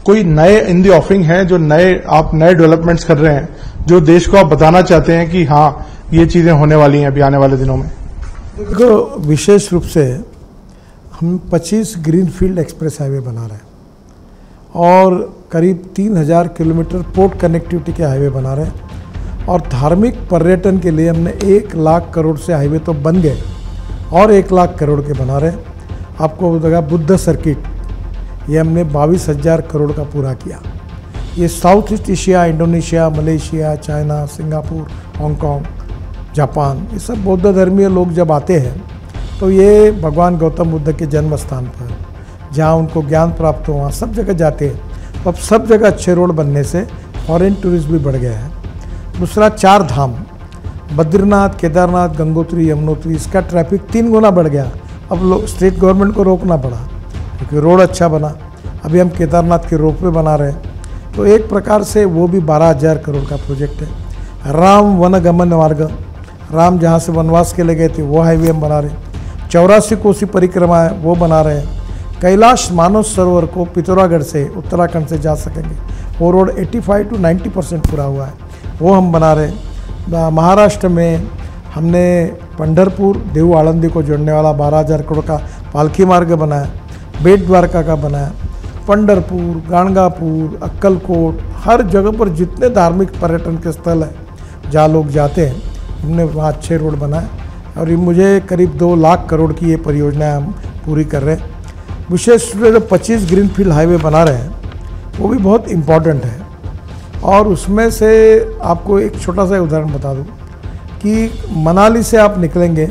कोई नए इन दी ऑफरिंग है जो आप नए डेवलपमेंट्स कर रहे हैं जो देश को आप बताना चाहते हैं कि हाँ ये चीजें होने वाली हैं अभी आने वाले दिनों में? देखो, विशेष रूप से हम 25 ग्रीनफील्ड एक्सप्रेस हाईवे बना रहे हैं और करीब 3000 किलोमीटर पोर्ट कनेक्टिविटी के हाईवे बना रहे हैं और धार्मिक पर्यटन के लिए हमने 1 लाख करोड़ से हाईवे तो बन गए और 1 लाख करोड़ के बना रहे हैं। आपको लगा बुद्ध सर्किट, ये हमने 22,000 करोड़ का पूरा किया। ये south east Asia, Indonesia, Malaysia, China, Singapore, Hong Kong, Japan, ये सब बौद्ध धर्मीय लोग जब आते हैं तो ये भगवान गौतम बुद्ध के जन्म स्थान पर जहाँ उनको ज्ञान प्राप्त हो वहाँ सब जगह जाते हैं। तो अब सब जगह अच्छे रोड बनने से फॉरेन टूरिस्ट भी बढ़ गया है। दूसरा, 4 धाम बद्रीनाथ, केदारनाथ, गंगोत्री, यमुनोत्री, इसका ट्रैफिक 3 गुना बढ़ गया। अब लोग स्टेट गवर्नमेंट को रोकना पड़ा क्योंकि रोड अच्छा बना। अभी हम केदारनाथ के रोपवे बना रहे हैं, तो एक प्रकार से वो भी 12,000 करोड़ का प्रोजेक्ट है। राम वन गमन मार्ग, राम जहाँ से वनवास के लिए गए थे वो हाईवे हम बना रहे हैं। 84 कोसी परिक्रमा है वो बना रहे हैं। कैलाश मानस सरोवर को पिथौरागढ़ से उत्तराखंड से जा सकेंगे, वो रोड 85 to 90% पूरा हुआ है, वो हम बना रहे हैं। महाराष्ट्र में हमने पंढरपुर देव आळंदी को जोड़ने वाला 12,000 करोड़ का पालखी मार्ग बनाया, बेट द्वारका का बनाया। पंढरपुर, गाणगापुर, अक्कलकोट, हर जगह पर जितने धार्मिक पर्यटन के स्थल हैं जहाँ लोग जाते हैं, हमने वहाँ अच्छे रोड बनाए और ये मुझे करीब 2 लाख करोड़ की ये परियोजनाएं हम पूरी कर रहे हैं। विशेष रूप से जो 25 ग्रीनफील्ड हाईवे बना रहे हैं वो भी बहुत इम्पॉर्टेंट है। और उसमें से आपको एक छोटा सा उदाहरण बता दूं कि मनाली से आप निकलेंगे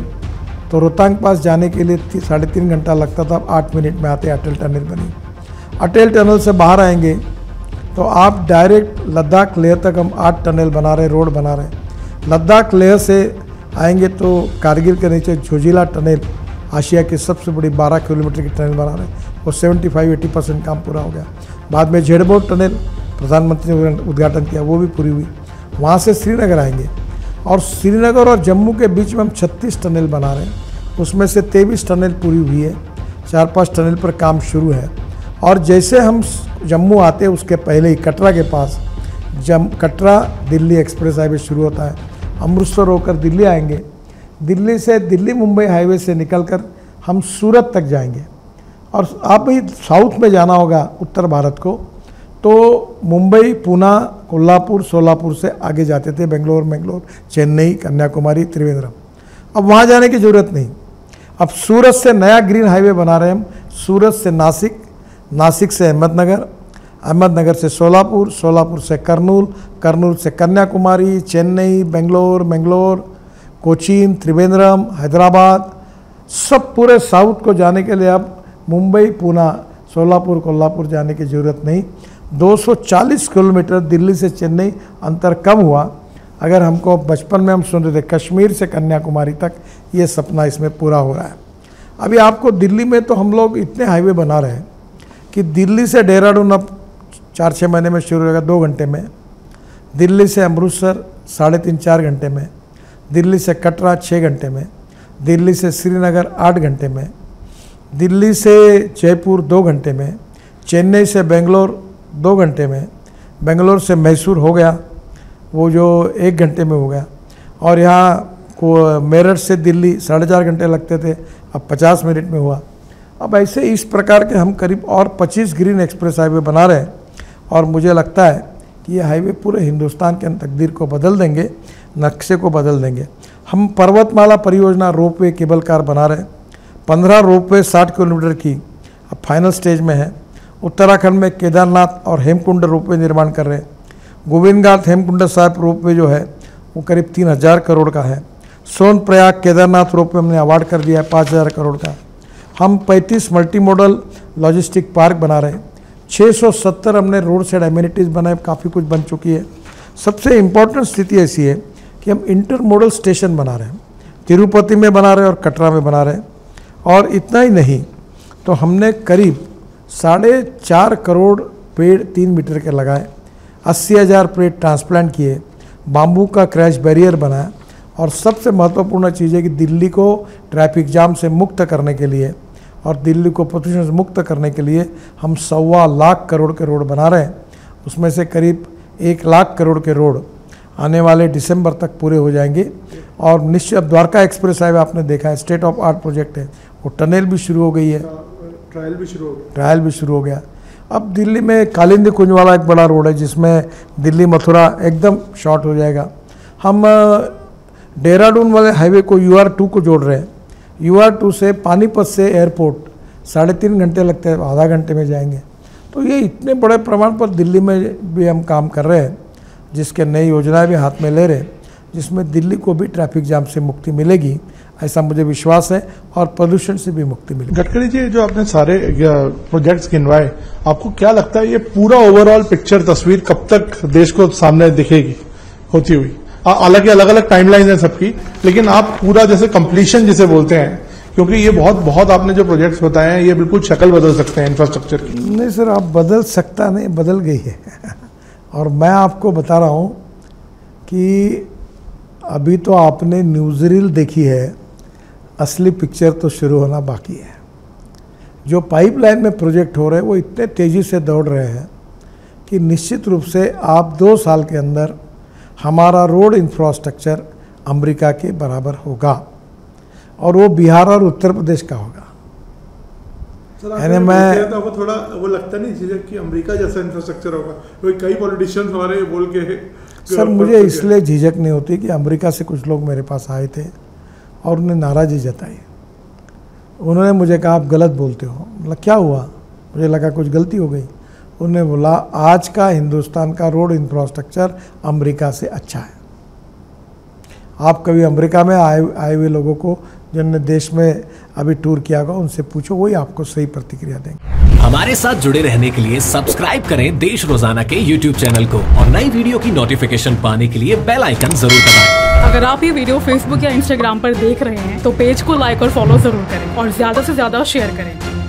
तो रोहतांग पास जाने के लिए 3.5 घंटा लगता था, 8 मिनट में आते। अटल टनल बनी, अटल टनल से बाहर आएंगे तो आप डायरेक्ट लद्दाख लेह तक हम 8 टनल बना रहे, रोड बना रहे। लद्दाख लेह से आएंगे तो कारगिल के नीचे झोजिला टनल, आशिया की सबसे बड़ी 12 किलोमीटर की टनल बना रहे हैं, वो 75-80% काम पूरा हो गया। बाद में झेड़बोट टनल प्रधानमंत्री ने उद्घाटन किया, वो भी पूरी हुई। वहाँ से श्रीनगर आएंगे और श्रीनगर और जम्मू के बीच में हम 36 टनल बना रहे हैं, उसमें से 23 टनल पूरी हुई है, 4-5 टनल पर काम शुरू है। और जैसे हम जम्मू आते हैं उसके पहले ही कटरा के पास कटरा दिल्ली एक्सप्रेस हाईवे शुरू होता है। अमृतसर होकर दिल्ली आएंगे, दिल्ली से दिल्ली मुंबई हाईवे से निकलकर हम सूरत तक जाएंगे। और आप भी साउथ में जाना होगा उत्तर भारत को, तो मुंबई, पूना, कोल्हापुर, सोलापुर से आगे जाते थे, बेंगलोर, चेन्नई, कन्याकुमारी, त्रिवेंद्रम। अब वहाँ जाने की ज़रूरत नहीं। अब सूरत से नया ग्रीन हाईवे बना रहे हैं हम, सूरत से नासिक, नासिक से अहमदनगर, अहमदनगर से सोलापुर, सोलापुर से कर्नूल, कर्नूल से कन्याकुमारी, चेन्नई, बेंगलोर, कोचीन, त्रिवेंद्रम, हैदराबाद, सब पूरे साउथ को जाने के लिए अब मुंबई, पूना, सोलापुर, कोल्हापुर जाने की ज़रूरत नहीं। 240 किलोमीटर दिल्ली से चेन्नई अंतर कम हुआ। अगर हमको बचपन में हम सुन रहे थे कश्मीर से कन्याकुमारी तक, ये सपना इसमें पूरा हो रहा है। अभी आपको दिल्ली में तो हम लोग इतने हाईवे बना रहे हैं कि दिल्ली से देहरादून अब 4-6 महीने में शुरू होगा 2 घंटे में, दिल्ली से अमृतसर 3.5-4 घंटे में, दिल्ली से कटरा 6 घंटे में, दिल्ली से श्रीनगर 8 घंटे में, दिल्ली से जयपुर 2 घंटे में, चेन्नई से बेंगलोर 2 घंटे में, बेंगलोर से मैसूर हो गया वो जो 1 घंटे में हो गया। और यहाँ को मेरठ से दिल्ली 4.5 घंटे लगते थे, अब 50 मिनट में हुआ। अब ऐसे इस प्रकार के हम करीब और 25 ग्रीन एक्सप्रेस हाईवे बना रहे हैं और मुझे लगता है कि ये हाईवे पूरे हिंदुस्तान के तकदीर को बदल देंगे, नक्शे को बदल देंगे। हम पर्वतमाला परियोजना रोपवे केबल कार बना रहे हैं, 15 रोपवे 60 किलोमीटर की अब फाइनल स्टेज में है। उत्तराखंड में केदारनाथ और हेमकुंड रोपवे निर्माण कर रहे हैं। गोविंद घाट हेमकुंड साहिब रोपवे जो है वो करीब 3,000 करोड़ का है। सोनप्रयाग केदारनाथ रोपवे हमने अवार्ड कर दिया है 5,000 करोड़ का। हम 35 मल्टी मॉडल लॉजिस्टिक पार्क बना रहे हैं, 670 हमने रोड साइड एमिनिटीज़ बनाए, काफ़ी कुछ बन चुकी है। सबसे इम्पॉर्टेंट स्थिति ऐसी है कि हम इंटर मॉडल स्टेशन बना रहे हैं, तिरुपति में बना रहे हैं और कटरा में बना रहे हैं। और इतना ही नहीं, तो हमने करीब 4.5 करोड़ पेड़ 3 मीटर के लगाए, 80,000 पेड़ ट्रांसप्लांट किए, बाम्बू का क्रैश बैरियर बनाया। और सबसे महत्वपूर्ण चीज़ है कि दिल्ली को ट्रैफिक जाम से मुक्त करने के लिए और दिल्ली को प्रदूषण से मुक्त करने के लिए हम 1.25 लाख करोड़ के रोड बना रहे हैं। उसमें से करीब 1 लाख करोड़ के रोड आने वाले दिसंबर तक पूरे हो जाएंगे। और निश्चित अब द्वारका एक्सप्रेस हाईवे आपने देखा है, स्टेट ऑफ आर्ट प्रोजेक्ट है, वो टनल भी शुरू हो गई है, ट्रायल भी शुरू हो गया। अब दिल्ली में कालिंदी कुंज वाला एक बड़ा रोड है जिसमें दिल्ली मथुरा एकदम शॉर्ट हो जाएगा। हम देहरादून वाले हाईवे को UR2 को जोड़ रहे हैं। UR2 से पानीपत से एयरपोर्ट 3.5 घंटे लगते हैं, आधा घंटे में जाएंगे। तो ये इतने बड़े प्रमाण पर दिल्ली में भी हम काम कर रहे हैं, जिसके नई योजनाएं भी हाथ में ले रहे हैं, जिसमें दिल्ली को भी ट्रैफिक जाम से मुक्ति मिलेगी, ऐसा मुझे विश्वास है, और प्रदूषण से भी मुक्ति मिलेगी। गडकरी जी, जो आपने सारे प्रोजेक्ट्स गिनवाए, आपको क्या लगता है ये पूरा ओवरऑल पिक्चर, तस्वीर कब तक देश को सामने दिखेगी होती हुई? हालांकि अलग अलग टाइमलाइन है सबकी, लेकिन आप पूरा जैसे कंप्लीशन जिसे बोलते हैं, क्योंकि ये बहुत आपने जो प्रोजेक्ट्स बताए हैं ये बिल्कुल शक्ल बदल सकते हैं इंफ्रास्ट्रक्चर की। नहीं सर, आप बदल सकता नहीं, बदल गई है। और मैं आपको बता रहा हूँ कि अभी तो आपने न्यूज़ रील देखी है, असली पिक्चर तो शुरू होना बाकी है। जो पाइपलाइन में प्रोजेक्ट हो रहे हैं वो इतने तेज़ी से दौड़ रहे हैं कि निश्चित रूप से आप 2 साल के अंदर हमारा रोड इंफ्रास्ट्रक्चर अमेरिका के बराबर होगा, और वो बिहार और उत्तर प्रदेश का होगा। यानी मैं तो थोड़ा वो लगता नहीं झिझक कि अमेरिका जैसा इंफ्रास्ट्रक्चर होगा, कोई कई पॉलिटिशियंस हमारे बोल के। सर मुझे इसलिए झिझक नहीं होती कि अमेरिका से कुछ लोग मेरे पास आए थे और उन्हें नाराज़गी जताई। उन्होंने मुझे कहा आप गलत बोलते हो। मतलब क्या हुआ? मुझे लगा कुछ गलती हो गई। उन्होंने बोला आज का हिंदुस्तान का रोड इंफ्रास्ट्रक्चर अमेरिका से अच्छा है। आप कभी अमेरिका में आए हुए लोगों को जिन्होंने देश में अभी टूर किया होगा उनसे पूछो, वही आपको सही प्रतिक्रिया देंगे। हमारे साथ जुड़े रहने के लिए सब्सक्राइब करें देश रोजाना के YouTube चैनल को, और नई वीडियो की नोटिफिकेशन पाने के लिए बेल आइकन जरूर दबाएं। अगर आप ये वीडियो Facebook या Instagram पर देख रहे हैं तो पेज को लाइक और फॉलो जरूर करें और ज्यादा से ज्यादा शेयर करें।